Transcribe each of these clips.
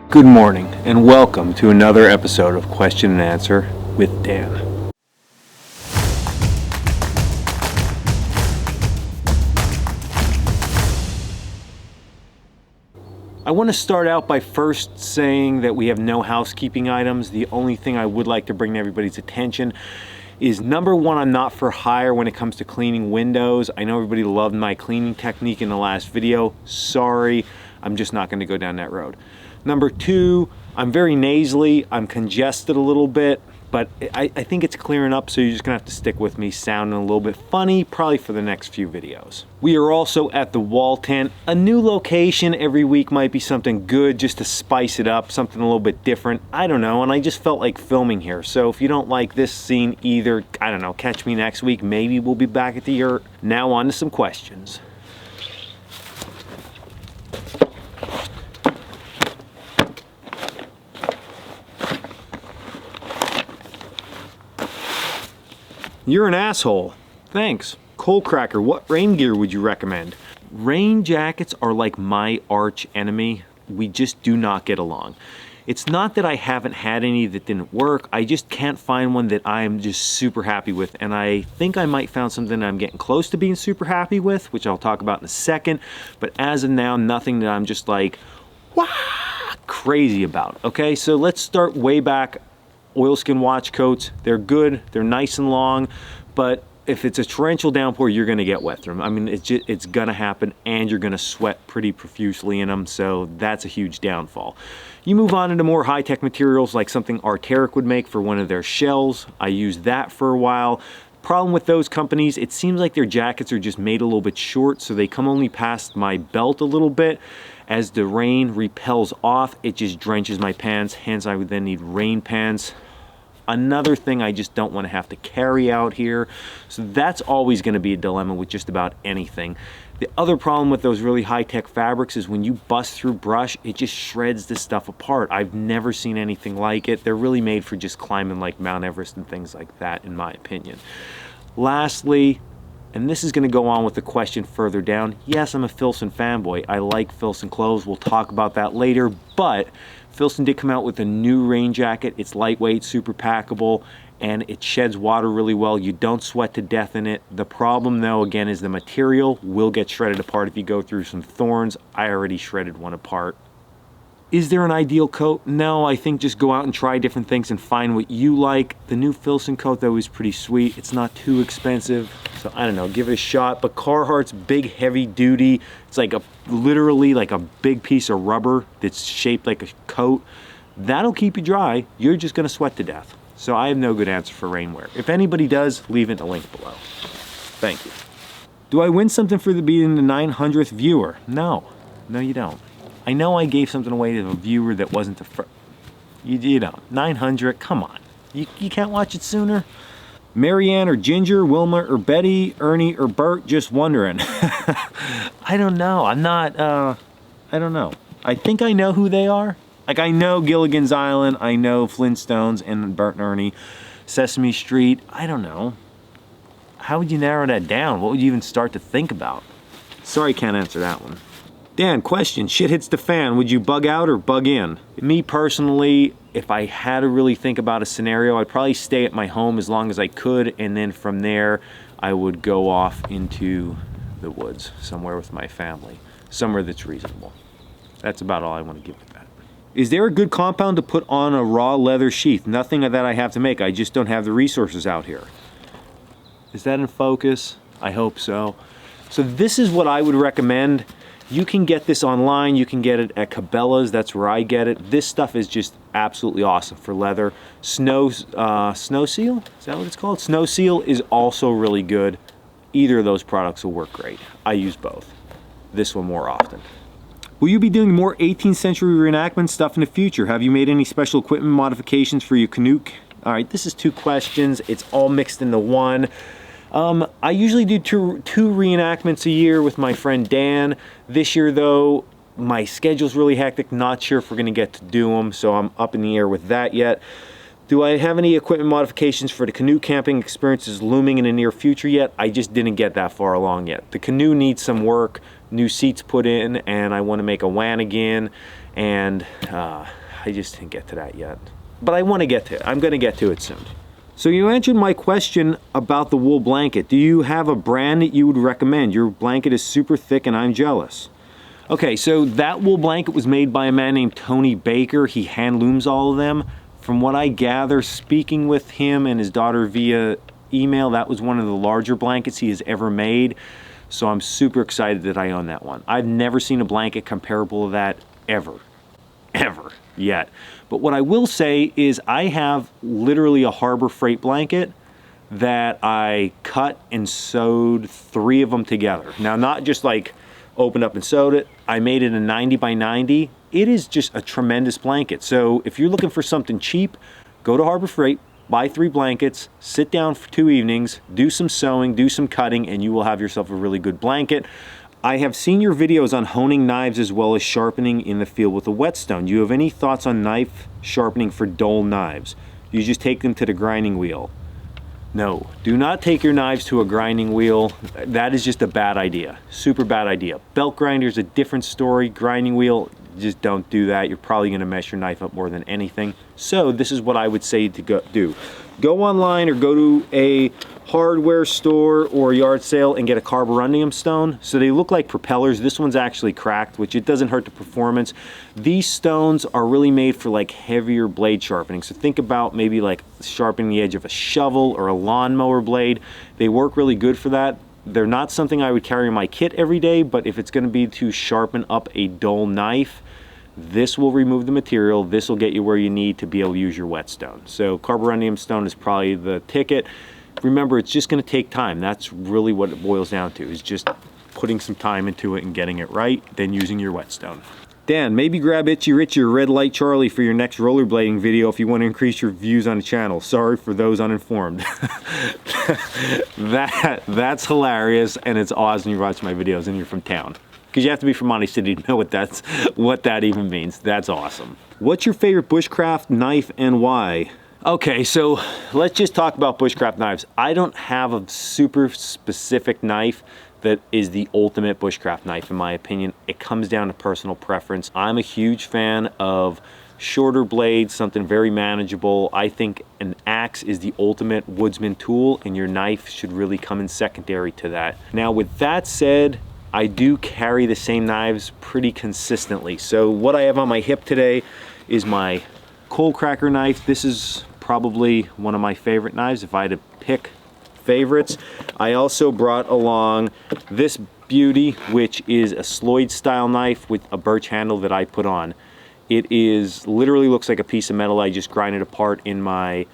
Good morning and welcome to another episode of Question and Answer with Dan. I want to start out by first saying that we have no housekeeping items. The only thing I would like to bring to everybody's attention is number one, I'm not for hire when it comes to cleaning windows. I know everybody loved my cleaning technique in the last video. Sorry, I'm just not going to go down that road. Number two, I'm very nasally, I'm congested a little bit, but I think it's clearing up, so you're just gonna have to stick with me sounding a little bit funny, probably for the next few videos. We are also at the wall tent. A new location every week might be something good just to spice it up, something a little bit different. I don't know, and I just felt like filming here. So if you don't like this scene either, I don't know, catch me next week. Maybe we'll be back at the yurt. Now on to some questions. You're an asshole. Thanks. Coalcracker, what rain gear would you recommend? Rain jackets are like my arch enemy. We just do not get along. It's not that I haven't had any that didn't work. I just can't find one that I'm just super happy with. And I think I might found something that I'm getting close to being super happy with, which I'll talk about in a second. But as of now, nothing that I'm just like, wow, crazy about. Okay, so let's start way back. Oilskin watch coats, they're good, they're nice and long, but if it's a torrential downpour, you're gonna get wet through them. I mean, it's gonna happen, and you're gonna sweat pretty profusely in them, so that's a huge downfall. You move on into more high-tech materials like something Arc'teryx would make for one of their shells. I used that for a while. Problem with those companies, it seems like their jackets are just made a little bit short, so they come only past my belt a little bit. As the rain repels off, it just drenches my pants, hence I would then need rain pants. Another thing I just don't want to have to carry out here. So that's always going to be a dilemma with just about anything. The other problem with those really high-tech fabrics is when you bust through brush, it just shreds this stuff apart. I've never seen anything like it. They're really made for just climbing like Mount Everest and things like that, in my opinion. Lastly, and this is going to go on with the question further down, yes, I'm a Filson fanboy. I like Filson clothes. We'll talk about that later, but Filson did come out with a new rain jacket. It's lightweight, super packable, and it sheds water really well. You don't sweat to death in it. The problem, though, again, is the material will get shredded apart if you go through some thorns. I already shredded one apart. Is there an ideal coat? No, I think just go out and try different things and find what you like. The new Filson coat, though, is pretty sweet. It's not too expensive, so I don't know, give it a shot. But Carhartt's big, heavy duty. It's like literally like a big piece of rubber that's shaped like a coat. That'll keep you dry. You're just gonna sweat to death. So I have no good answer for rainwear. If anybody does, leave it in the link below. Thank you. Do I win something for being the 900th viewer? No, you don't. I know I gave something away to a viewer that wasn't the first. You don't. 900, come on. You can't watch it sooner? Marianne or Ginger, Wilma or Betty, Ernie or Bert, just wondering. I don't know. I'm not, I don't know. I think I know who they are. Like, I know Gilligan's Island, I know Flintstones and Bert and Ernie, Sesame Street. I don't know. How would you narrow that down? What would you even start to think about? Sorry, can't answer that one. Dan, question, shit hits the fan, would you bug out or bug in? Me personally, if I had to really think about a scenario, I'd probably stay at my home as long as I could, and then from there, I would go off into the woods, somewhere with my family, somewhere that's reasonable. That's about all I want to give with that. Is there a good compound to put on a raw leather sheath? Nothing that I have to make, I just don't have the resources out here. Is that in focus? I hope so. So this is what I would recommend. You can get this online, you can get it at Cabela's, that's where I get it. This stuff is just absolutely awesome for leather. Snow Seal, is that what it's called? Snow Seal is also really good. Either of those products will work great. I use both. This one more often. Will you be doing more 18th century reenactment stuff in the future? Have you made any special equipment modifications for your canoe? All right, this is two questions. It's all mixed into one. I usually do two reenactments a year with my friend Dan. This year, though, my schedule's really hectic. Not sure if we're going to get to do them, so I'm up in the air with that yet. Do I have any equipment modifications for the canoe camping experiences looming in the near future yet? I just didn't get that far along yet. The canoe needs some work. new seats put in, and I want to make a WAN again, and I just didn't get to that yet. But I want to get to it. I'm going to get to it soon. So you answered my question about the wool blanket. Do you have a brand that you would recommend? Your blanket is super thick and I'm jealous. Okay, so that wool blanket was made by a man named Tony Baker. He hand looms all of them. From what I gather, speaking with him and his daughter via email, that was one of the larger blankets he has ever made. So I'm super excited that I own that one. I've never seen a blanket comparable to that ever yet. But what I will say is I have literally a Harbor Freight blanket that I cut and sewed 3 of them together. Now, not just like opened up and sewed it. I made it a 90 by 90. It is just a tremendous blanket. So if you're looking for something cheap, go to Harbor Freight, buy 3 blankets, sit down for 2 evenings, do some sewing, do some cutting, and you will have yourself a really good blanket. I have seen your videos on honing knives as well as sharpening in the field with a whetstone. Do you have any thoughts on knife sharpening for dull knives? You just take them to the grinding wheel. No, do not take your knives to a grinding wheel. That is just a bad idea, super bad idea. Belt grinder is a different story. Grinding wheel, just don't do that. You're probably gonna mess your knife up more than anything. So this is what I would say to do. Go online or go to a hardware store or yard sale and get a carborundum stone. So they look like propellers. This one's actually cracked, which it doesn't hurt the performance. These stones are really made for like heavier blade sharpening. So think about maybe like sharpening the edge of a shovel or a lawnmower blade. They work really good for that. They're not something I would carry in my kit every day, but if it's gonna be to sharpen up a dull knife, this will remove the material. This will get you where you need to be able to use your whetstone. So carborundum stone is probably the ticket. Remember, it's just going to take time. That's really what it boils down to, is just putting some time into it and getting it right, then using your whetstone. Dan, maybe grab Itchy Richie or Red Light Charlie for your next rollerblading video if you want to increase your views on the channel. Sorry for those uninformed. That's hilarious, and it's awesome you watch my videos and you're from town. Because you have to be from Monty City to know what that even means. That's awesome. What's your favorite bushcraft knife and why? Okay, so let's just talk about bushcraft knives. I don't have a super specific knife that is the ultimate bushcraft knife, in my opinion. It comes down to personal preference. I'm a huge fan of shorter blades, something very manageable. I think an axe is the ultimate woodsman tool, and your knife should really come in secondary to that. Now, with that said, I do carry the same knives pretty consistently. So what I have on my hip today is my Coalcracker knife. This is probably one of my favorite knives if I had to pick favorites. I also brought along this beauty, which is a Sloyd style knife with a birch handle that I put on. It is literally looks like a piece of metal. I just grind it apart in my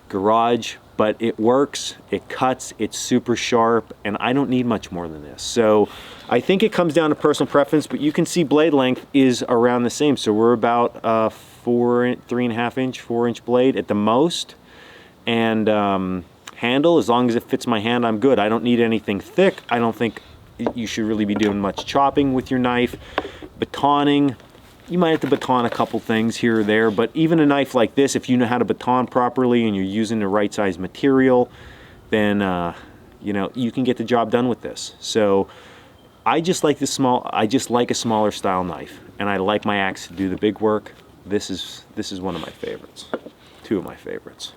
garage, but it works, it cuts, it's super sharp, and I don't need much more than this. So I think it comes down to personal preference, but you can see blade length is around the same. So we're about 3.5 inch, 4 inch blade at the most. And handle, as long as it fits my hand, I'm good. I don't need anything thick. I don't think you should really be doing much chopping with your knife. Batoning, you might have to baton a couple things here or there, but even a knife like this, if you know how to baton properly and you're using the right size material, then you know, you can get the job done with this. So I just like a smaller style knife, and I like my axe to do the big work. This is one of my favorites, 2 of my favorites.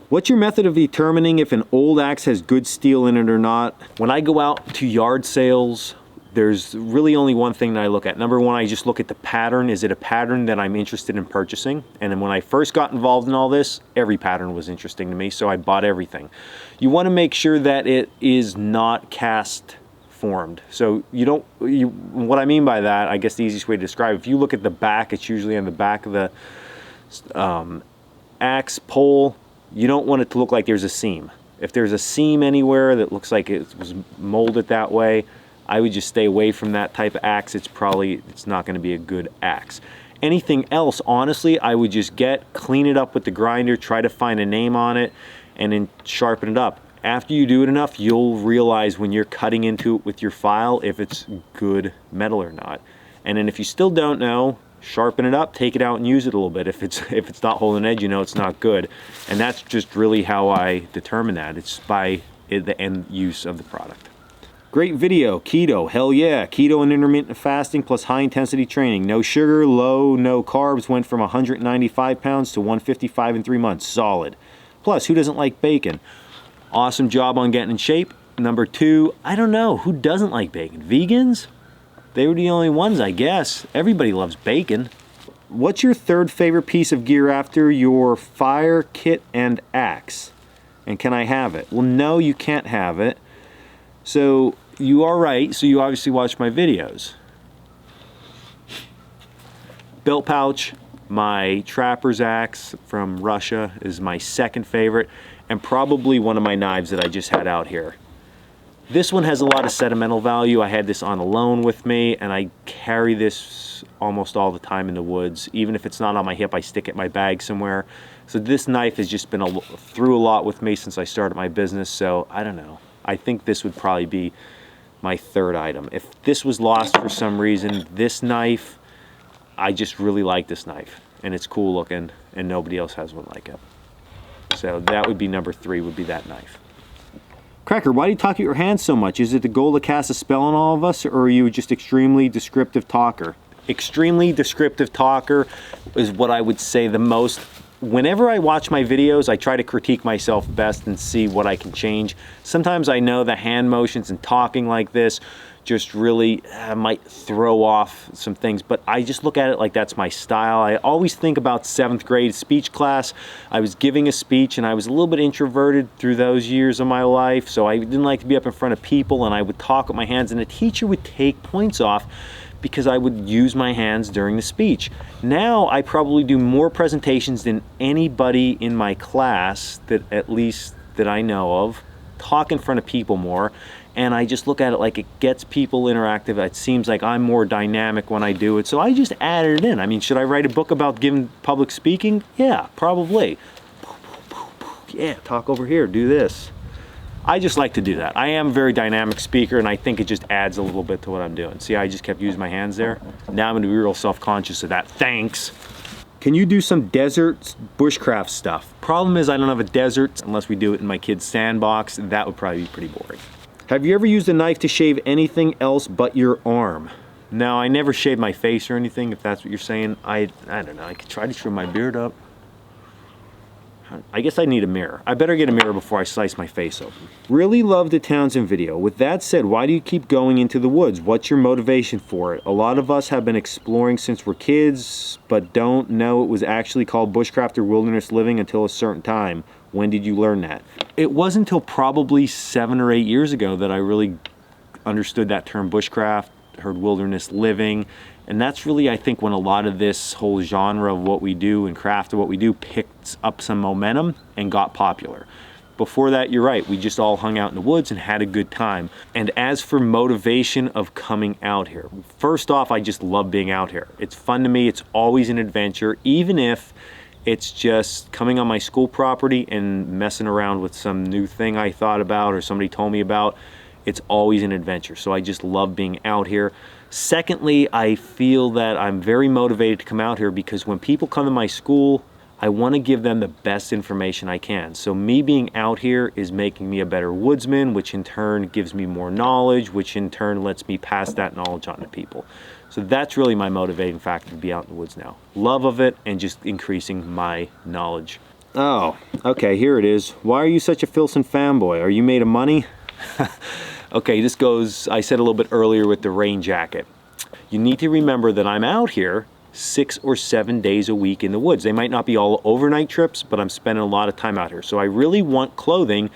What's your method of determining if an old axe has good steel in it or not? When I go out to yard sales, there's really only one thing that I look at. Number one, I just look at the pattern. Is it a pattern that I'm interested in purchasing? And then when I first got involved in all this, every pattern was interesting to me, so I bought everything. You want to make sure that it is not cast formed. So what I mean by that, I guess the easiest way to describe, if you look at the back, it's usually on the back of the axe pole. You don't want it to look like there's a seam. If there's a seam anywhere that looks like it was molded that way, I would just stay away from that type of axe. It's not going to be a good axe. Anything else, honestly, I would just clean it up with the grinder, try to find a name on it, and then sharpen it up. After you do it enough, you'll realize when you're cutting into it with your file if it's good metal or not. And then if you still don't know, sharpen it up, take it out and use it a little bit. If it's not holding edge, you know it's not good. And that's just really how I determine that. It's by the end use of the product. Great video, keto, hell yeah. Keto and intermittent fasting plus high intensity training. No sugar, low, no carbs. Went from 195 pounds to 155 in 3 months. Solid. Plus, who doesn't like bacon? Awesome job on getting in shape. Number 2, I don't know, who doesn't like bacon? Vegans? They were the only ones, I guess. Everybody loves bacon. What's your 3rd favorite piece of gear after your fire kit and axe? And can I have it? Well, no, you can't have it. So you are right, so you obviously watch my videos. Belt pouch, my trapper's axe from Russia is my 2nd favorite, and probably one of my knives that I just had out here. This one has a lot of sentimental value. I had this on a loan with me, and I carry this almost all the time in the woods. Even if it's not on my hip, I stick it in my bag somewhere. So this knife has just been through a lot with me since I started my business, so I don't know. I think this would probably be my 3rd item. If this was lost for some reason, this knife, I just really like this knife. And it's cool looking, and nobody else has one like it. So that would be number 3, would be that knife. Cracker, why do you talk with your hands so much? Is it the goal to cast a spell on all of us, or are you just extremely descriptive talker? Extremely descriptive talker is what I would say the most. Whenever I watch my videos, I try to critique myself best and see what I can change. Sometimes I know the hand motions and talking like this just really might throw off some things, but I just look at it like that's my style. I always think about 7th grade speech class. I was giving a speech and I was a little bit introverted through those years of my life, so I didn't like to be up in front of people, and I would talk with my hands, and the teacher would take points off because I would use my hands during the speech. Now I probably do more presentations than anybody in my class, that at least that I know of, talk in front of people more, and I just look at it like it gets people interactive. It seems like I'm more dynamic when I do it, so I just added it in. I mean, should I write a book about giving public speaking? Yeah, probably. Yeah, talk over here, do this. I just like to do that. I am a very dynamic speaker, and I think it just adds a little bit to what I'm doing. See, I just kept using my hands there. Now I'm gonna be real self-conscious of that. Thanks. Can you do some desert bushcraft stuff? Problem is I don't have a desert unless we do it in my kid's sandbox. That would probably be pretty boring. Have you ever used a knife to shave anything else but your arm? No, I never shave my face or anything, if that's what you're saying. I don't know, I could try to trim my beard up. I guess I need a mirror. I better get a mirror before I slice my face open. Really love the Townsend video. With that said, why do you keep going into the woods? What's your motivation for it? A lot of us have been exploring since we're kids, but don't know it was actually called bushcraft or wilderness living until a certain time. When did you learn that? It wasn't until probably 7 or 8 years ago that I really understood that term bushcraft, heard wilderness living. And that's really, I think, when a lot of this whole genre of what we do and craft of what we do picked up some momentum and got popular. Before that, you're right, we just all hung out in the woods and had a good time. And as for motivation of coming out here, first off, I just love being out here. It's fun to me, it's always an adventure, even if it's just coming on my school property and messing around with some new thing I thought about or somebody told me about. It's always an adventure, so I just love being out here. Secondly, I feel that I'm very motivated to come out here because when people come to my school, I want to give them the best information I can. So me being out here is making me a better woodsman, which in turn gives me more knowledge, which in turn lets me pass that knowledge on to people. So that's really my motivating factor to be out in the woods now. Love of it and just increasing my knowledge. Oh, okay, here it is. Why are you such a Filson fanboy? Are you made of money? Okay, this goes, I said a little bit earlier with the rain jacket. You need to remember that I'm out here 6 or 7 days a week in the woods. They might not be all overnight trips, but I'm spending a lot of time out here. So I really want clothing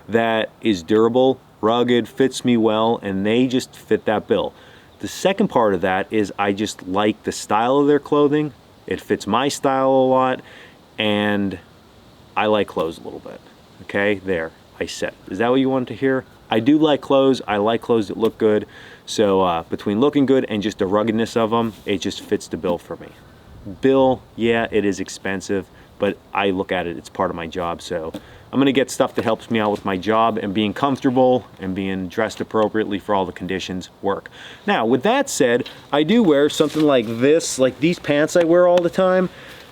that is durable, rugged, fits me well, and they just fit that bill. The second part of that is I just like the style of their clothing. It fits my style a lot, and I like clothes a little bit. Okay, there, I said it. Is that what you wanted to hear? I do like clothes. I like clothes that look good. So between looking good and just the ruggedness of them, it just fits the bill for me. Bill, yeah, it is expensive, but I look at it, it's part of my job. So I'm gonna get stuff that helps me out with my job, and being comfortable and being dressed appropriately for all the conditions work. Now, with that said, I do wear something like this, like these pants I wear all the time.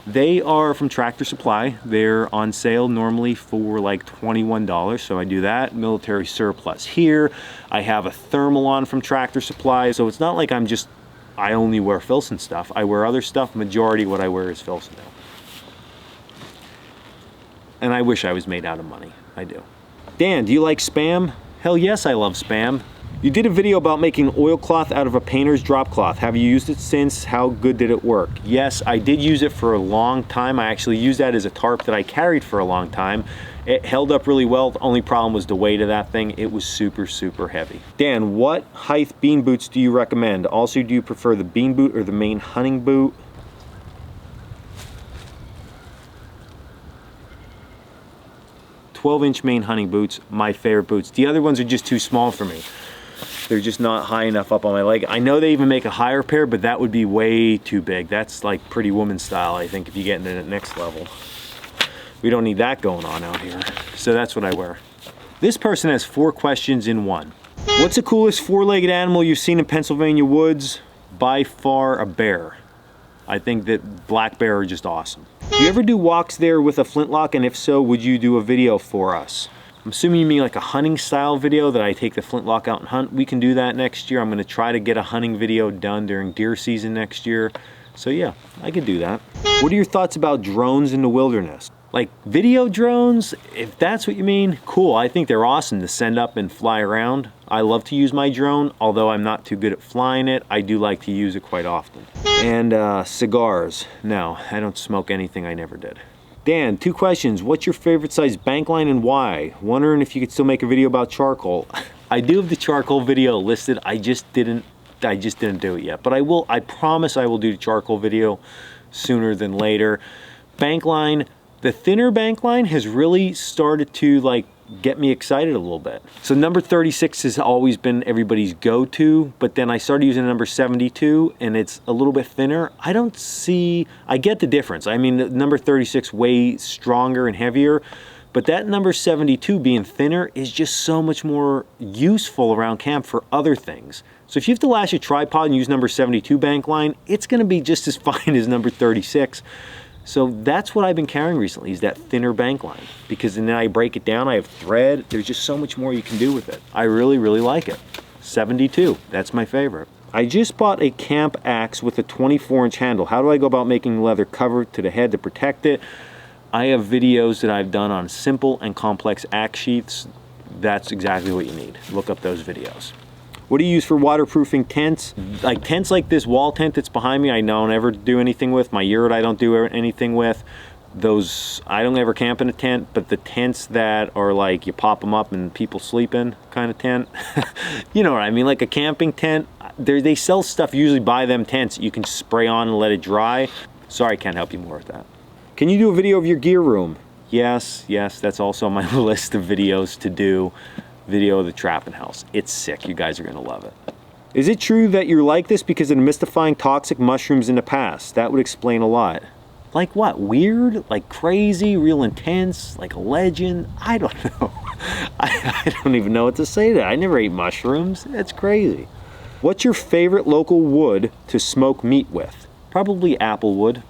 They are from Tractor Supply. They're on sale normally for like $21, so I do that. Military surplus here. I have a thermal on from Tractor Supply, so it's not like I only wear Filson stuff. I wear other stuff. Majority what I wear is Filson now. And I wish I was made out of money. I do. Dan, do you like Spam? Hell yes, I love Spam. You did a video about making oilcloth out of a painter's drop cloth. Have you used it since? How good did it work? Yes, I did use it for a long time. I actually used that as a tarp that I carried for a long time. It held up really well. The only problem was the weight of that thing. It was super, super heavy. Dan, what height bean boots do you recommend? Also, do you prefer the bean boot or the main hunting boot? 12-inch main hunting boots, my favorite boots. The other ones are just too small for me. They're just not high enough up on my leg. I know they even make a higher pair, but that would be way too big. That's like Pretty Woman style, I think, if you get into the next level. We don't need that going on out here. So that's what I wear. This person has 4 questions in one. What's the coolest 4-legged animal you've seen in Pennsylvania woods? By far, a bear. I think that black bear are just awesome. Do you ever do walks there with a flintlock? And if so, would you do a video for us? I'm assuming you mean like a hunting style video that I take the flintlock out and hunt. We can do that next year. I'm gonna try to get a hunting video done during deer season next year. So yeah, I could do that. What are your thoughts about drones in the wilderness? Like video drones, if that's what you mean, cool. I think they're awesome to send up and fly around. I love to use my drone, although I'm not too good at flying it. I do like to use it quite often. And cigars. No, I don't smoke anything. I never did. Dan, 2 questions. What's your favorite size bank line and why? Wondering if you could still make a video about charcoal. I do have the charcoal video listed. I just didn't do it yet. But I will, I promise I will do the charcoal video sooner than later. Bank line, the thinner bank line has really started to like get me excited a little bit. So number 36 has always been everybody's go-to, but then I started using number 72 and it's a little bit thinner. I get the difference. I mean, the number 36 way stronger and heavier, but that number 72 being thinner is just so much more useful around camp for other things. So if you have to lash a tripod and use number 72 bank line, it's gonna be just as fine as number 36. So that's what I've been carrying recently, is that thinner bank line. Because then I break it down, I have thread, there's just so much more you can do with it. I really, really like it. 72, that's my favorite. I just bought a camp axe with a 24-inch handle. How do I go about making leather cover to the head to protect it? I have videos that I've done on simple and complex axe sheaths. That's exactly what you need. Look up those videos. What do you use for waterproofing tents? Like tents like this wall tent that's behind me, I don't ever do anything with. My yurt I don't do anything with. Those, I don't ever camp in a tent, but the tents that are like you pop them up and people sleep in kind of tent. You know what I mean, like a camping tent. They sell stuff, usually buy them tents you can spray on and let it dry. Sorry, I can't help you more with that. Can you do a video of your gear room? Yes, that's also on my list of videos to do. Video of the trapping house. It's sick. You guys are gonna love it. Is it true that you're like this because of demystifying toxic mushrooms in the past? That would explain a lot. Like what? Weird? Like crazy? Real intense? Like a legend? I don't know. I don't even know what to say to that. I never ate mushrooms. That's crazy. What's your favorite local wood to smoke meat with? Probably apple wood.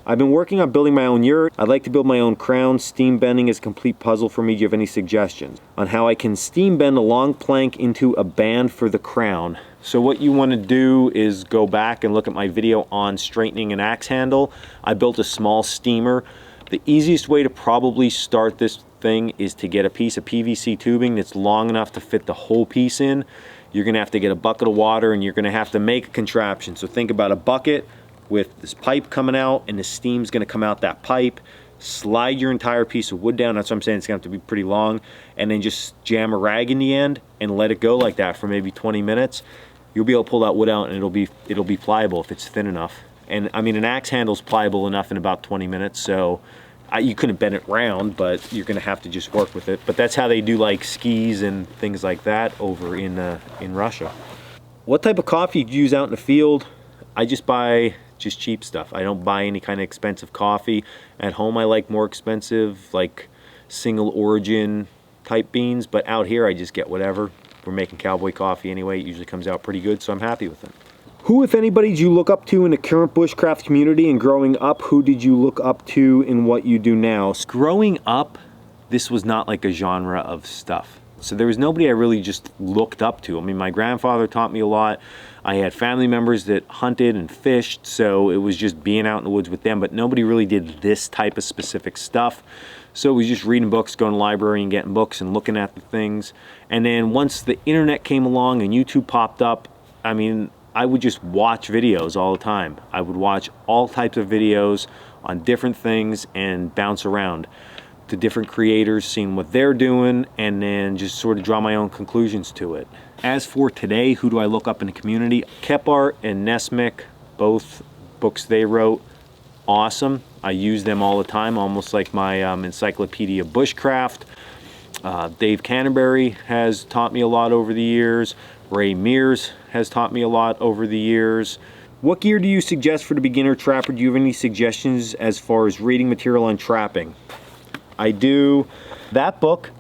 I've been working on building my own yurt. I'd like to build my own crown. Steam bending is a complete puzzle for me. Do you have any suggestions on how I can steam bend a long plank into a band for the crown? So what you want to do is go back and look at my video on straightening an axe handle. I built a small steamer. The easiest way to probably start this thing is to get a piece of PVC tubing that's long enough to fit the whole piece in. You're going to have to get a bucket of water and you're going to have to make a contraption. So think about a bucket with this pipe coming out and the steam's gonna come out that pipe. Slide your entire piece of wood down, that's what I'm saying, it's gonna have to be pretty long, and then just jam a rag in the end and let it go like that for maybe 20 minutes. You'll be able to pull that wood out and it'll be pliable if it's thin enough. And I mean, an axe handle's pliable enough in about 20 minutes, so you couldn't bend it round, but you're gonna have to just work with it. But that's how they do like skis and things like that over in Russia. What type of coffee do you use out in the field? I just buy just cheap stuff. I don't buy any kind of expensive coffee. At home I like more expensive, like single origin type beans, but out here I just get whatever. We're making cowboy coffee anyway. It usually comes out pretty good, so I'm happy with it. Who, if anybody, did you look up to in the current bushcraft community, and growing up, who did you look up to in what you do now? Growing up, this was not like a genre of stuff. So there was nobody I really just looked up to. I mean, my grandfather taught me a lot. I had family members that hunted and fished, so it was just being out in the woods with them, but nobody really did this type of specific stuff. So it was just reading books, going to the library and getting books and looking at the things. And then once the internet came along and YouTube popped up, I mean, I would just watch videos all the time. I would watch all types of videos on different things and bounce around to different creators, seeing what they're doing, and then just sort of draw my own conclusions to it. As for today, who do I look up in the community? Kephart and Nesmith, both books they wrote, awesome. I use them all the time, almost like my encyclopedia of bushcraft. Dave Canterbury has taught me a lot over the years. Ray Mears has taught me a lot over the years. What gear do you suggest for the beginner trapper? Do you have any suggestions as far as reading material on trapping? I do. That book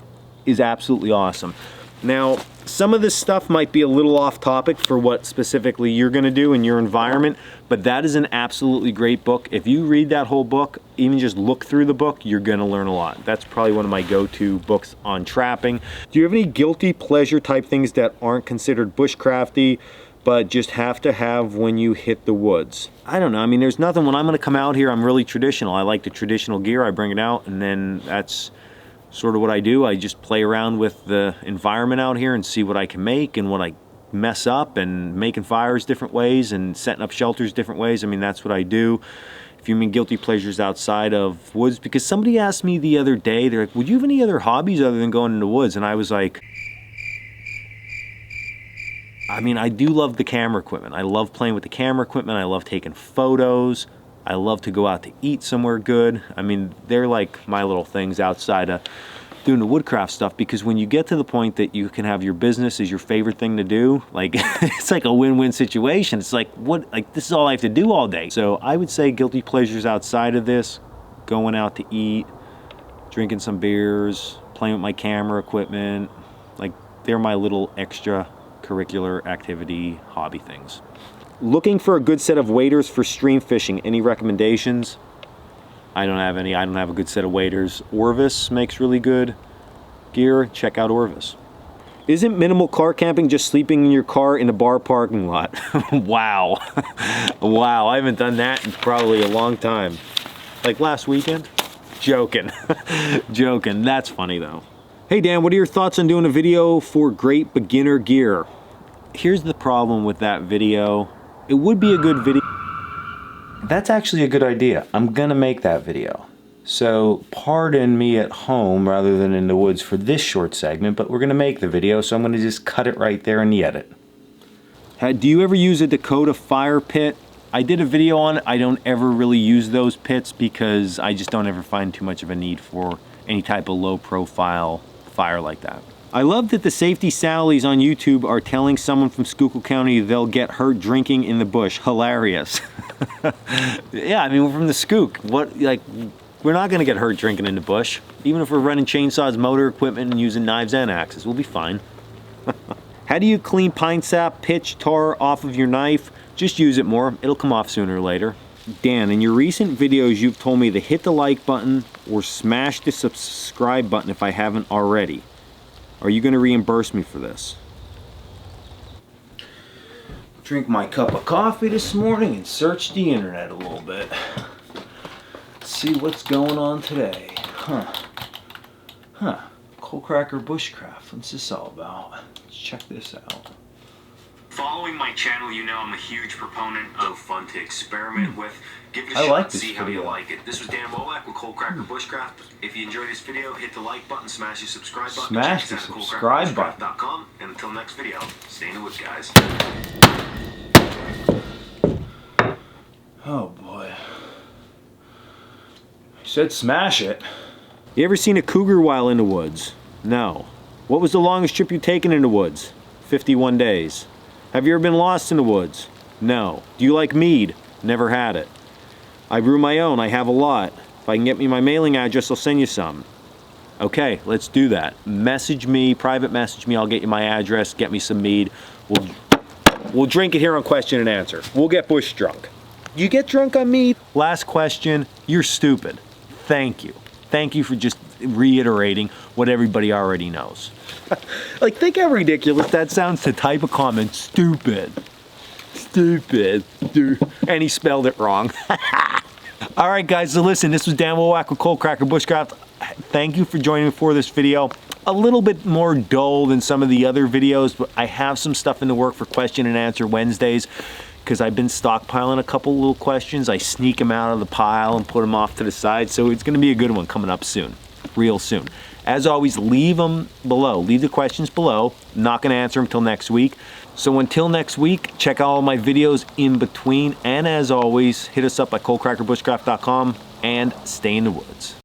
is absolutely awesome. Now, some of this stuff might be a little off topic for what specifically you're going to do in your environment, but that is an absolutely great book. If you read that whole book, even just look through the book, you're going to learn a lot. That's probably one of my go-to books on trapping. Do you have any guilty pleasure type things that aren't considered bushcrafty, but just have to have when you hit the woods? I don't know. I mean, there's nothing. When I'm going to come out here, I'm really traditional. I like the traditional gear. I bring it out, and then that's sort of what I do. I just play around with the environment out here and see what I can make and what I mess up, and making fires different ways and setting up shelters different ways. I mean, that's what I do. If you mean guilty pleasures outside of woods, because somebody asked me the other day, they're like, would you have any other hobbies other than going in the woods? And I was like, I mean, I do love the camera equipment. I love playing with the camera equipment. I love taking photos. I love to go out to eat somewhere good. I mean, they're like my little things outside of doing the woodcraft stuff, because when you get to the point that you can have your business as your favorite thing to do, like it's like a win-win situation. It's like, what, like this is all I have to do all day. So I would say guilty pleasures outside of this, going out to eat, drinking some beers, playing with my camera equipment, like they're my little extra curricular activity hobby things. Looking for a good set of waders for stream fishing. Any recommendations? I don't have any. I don't have a good set of waders. Orvis makes really good gear. Check out Orvis. Isn't minimal car camping just sleeping in your car in a bar parking lot? Wow. Wow, I haven't done that in probably a long time. Like last weekend? Joking. Joking. That's funny though. Hey Dan, what are your thoughts on doing a video for great beginner gear? Here's the problem with that video. It would be a good video. That's actually a good idea. I'm gonna make that video. So pardon me at home rather than in the woods for this short segment, but we're gonna make the video, so I'm gonna just cut it right there in the edit. Do you ever use a Dakota fire pit? I did a video on it. I don't ever really use those pits because I just don't ever find too much of a need for any type of low profile fire like that. I love that the Safety Sallies on YouTube are telling someone from Schuylkill County they'll get hurt drinking in the bush. Hilarious. Yeah, I mean, we're from the Skook. What, like, we're not gonna get hurt drinking in the bush. Even if we're running chainsaws, motor equipment, and using knives and axes, we'll be fine. How do you clean pine sap, pitch, tar off of your knife? Just use it more. It'll come off sooner or later. Dan, in your recent videos, you've told me to hit the like button or smash the subscribe button if I haven't already. Are you going to reimburse me for this? Drink my cup of coffee this morning and search the internet a little bit. See what's going on today. Coalcracker Bushcraft. What's this all about? Let's check this out. Following my channel, you know I'm a huge proponent of fun to experiment with. Give it a shot, see how you like it. This was Dan Wolak with Coalcracker Bushcraft. If you enjoyed this video, hit the like button, smash the subscribe button. Smash the subscribe button. And until next video, stay in the woods, guys. Oh boy. You said smash it. You ever seen a cougar while in the woods? No. What was the longest trip you've taken in the woods? 51 days. Have you ever been lost in the woods? No. Do you like mead? Never had it. I brew my own. I have a lot. If I can get me my mailing address, I'll send you some. Okay, let's do that. Message me, private message me. I'll get you my address. Get me some mead. We'll drink it here on question and answer. We'll get Bush drunk. You get drunk on me? Last question, you're stupid. Thank you. Thank you for just reiterating what everybody already knows. Like, think how ridiculous that sounds to type a comment, stupid. Stupid. And he spelled it wrong. All right, guys, so listen, this was Dan Wowack with Coalcracker Bushcraft. Thank you for joining me for this video. A little bit more dull than some of the other videos, but I have some stuff in the work for question and answer Wednesdays because I've been stockpiling a couple little questions. I sneak them out of the pile and put them off to the side, so it's going to be a good one coming up soon, real soon. As always, leave them below. Leave the questions below. I'm not going to answer them until next week. So until next week, check out all my videos in between. And as always, hit us up at coalcrackerbushcraft.com and stay in the woods.